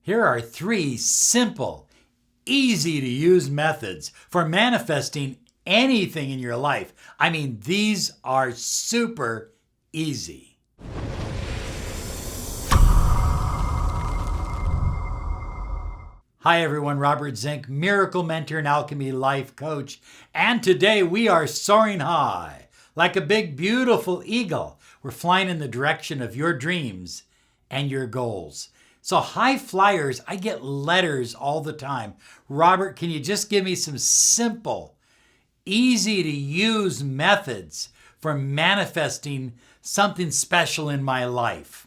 Here are 3 simple, easy to use methods for manifesting anything in your life. I mean, these are super easy. Hi everyone, Robert Zink, Miracle Mentor and Alchemy Life Coach. And today we are soaring high, like a big, beautiful eagle. We're flying in the direction of your dreams and your goals. So high flyers, I get letters all the time. Robert, can you just give me some simple, easy to use methods for manifesting something special in my life?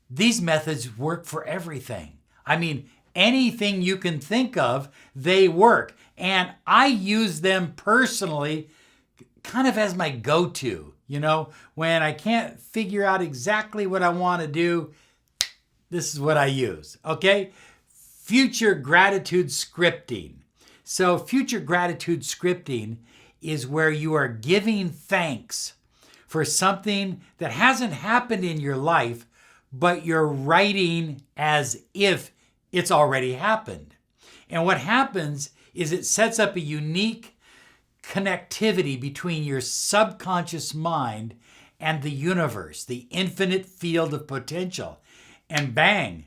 These methods work for everything. I mean, anything you can think of, they work. And I use them personally kind of as my go-to. When I can't figure out exactly what I want to do, this is what I use, okay? Future gratitude scripting. So future gratitude scripting is where you are giving thanks for something that hasn't happened in your life, but you're writing as if it's already happened. And what happens is it sets up a unique connectivity between your subconscious mind and the universe, the infinite field of potential. And bang,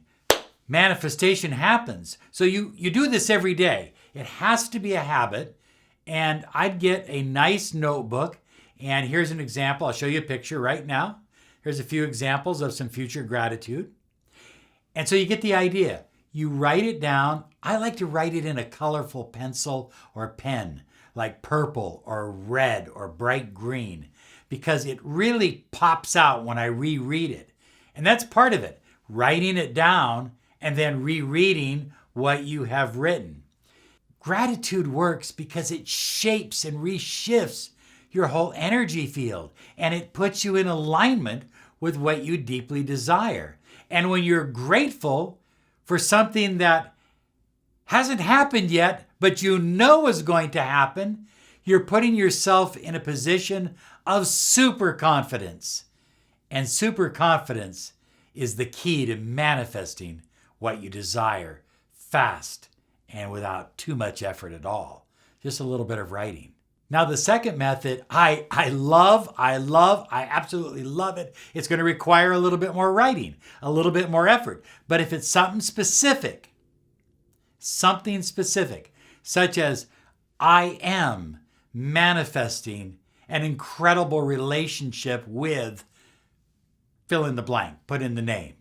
manifestation happens. So you do this every day. It has to be a habit. And I'd get a nice notebook. And here's an example. I'll show you a picture right now. Here's a few examples of some future gratitude. And so you get the idea. You write it down. I like to write it in a colorful pencil or pen, like purple or red or bright green, because it really pops out when I reread it. And that's part of it. Writing it down and then rereading what you have written. Gratitude works because it shapes and reshifts your whole energy field, and it puts you in alignment with what you deeply desire. And when you're grateful for something that hasn't happened yet, but you know is going to happen, you're putting yourself in a position of super confidence. And super confidence is the key to manifesting what you desire fast and without too much effort at all. Just a little bit of writing. Now, the second method, I absolutely love it. It's going to require a little bit more writing, a little bit more effort. But if it's something specific, such as I am manifesting an incredible relationship with fill in the blank, put in the name.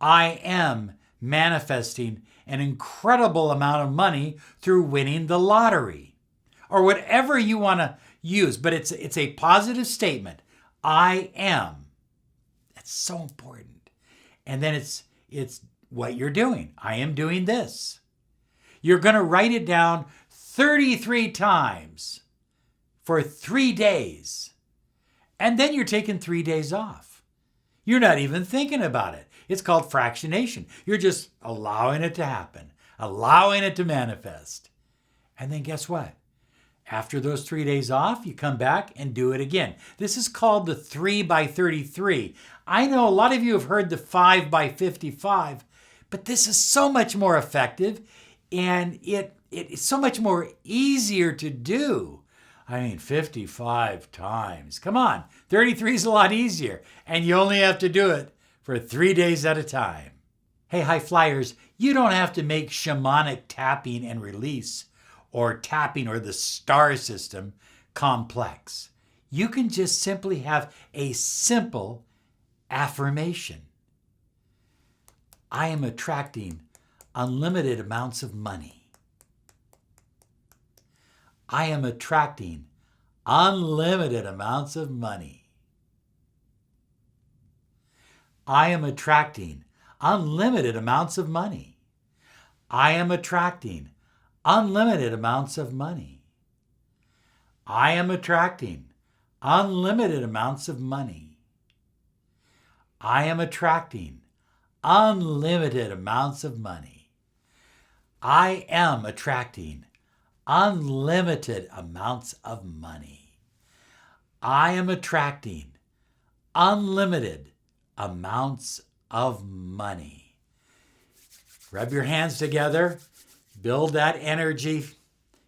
I am manifesting an incredible amount of money through winning the lottery, or whatever you want to use, but it's a positive statement. I am. That's so important. And then it's what you're doing. I am doing this. You're going to write it down 33 times for 3 days. And then you're taking 3 days off. You're not even thinking about it. It's called fractionation. You're just allowing it to happen, allowing it to manifest. And then guess what? After those 3 days off, you come back and do it again. This is called the 3 by 33. I know a lot of you have heard the 5 by 55, but this is so much more effective, and it's so much more easier to do. 55 times. Come on, 33 is a lot easier, and you only have to do it for 3 days at a time. Hey, high flyers, you don't have to make shamanic tapping and release or tapping or the star system complex. You can just simply have a simple affirmation. I am attracting unlimited amounts of money. I am attracting unlimited amounts of money. I am attracting unlimited amounts of money. I am attracting unlimited amounts of money. I am attracting unlimited amounts of money. I am attracting unlimited amounts of money. I am attracting unlimited amounts of money. I am attracting unlimited amounts of money. Rub your hands together. Build that energy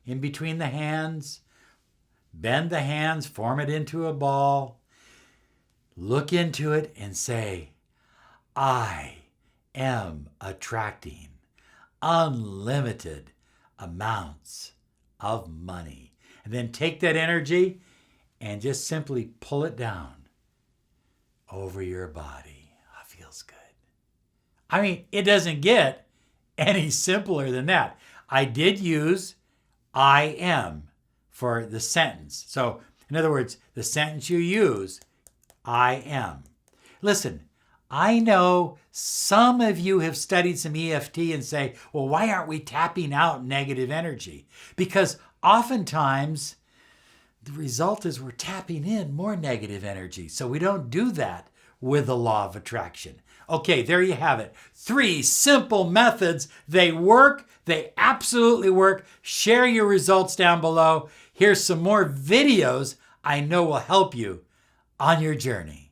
in between the hands. Bend the hands, form it into a ball. Look into it and say, I am attracting unlimited amounts of money. And then take that energy and just simply pull it down over your body. Oh, feels good. I mean, it doesn't get any simpler than that. I did use I am for the sentence. So, in other words, the sentence you use, I am. Listen, I know some of you have studied some EFT and say, well, why aren't we tapping out negative energy? Because oftentimes the result is we're tapping in more negative energy. So we don't do that with the law of attraction. Okay, there you have it. 3 simple methods. They work. They absolutely work. Share your results down below. Here's some more videos I know will help you on your journey.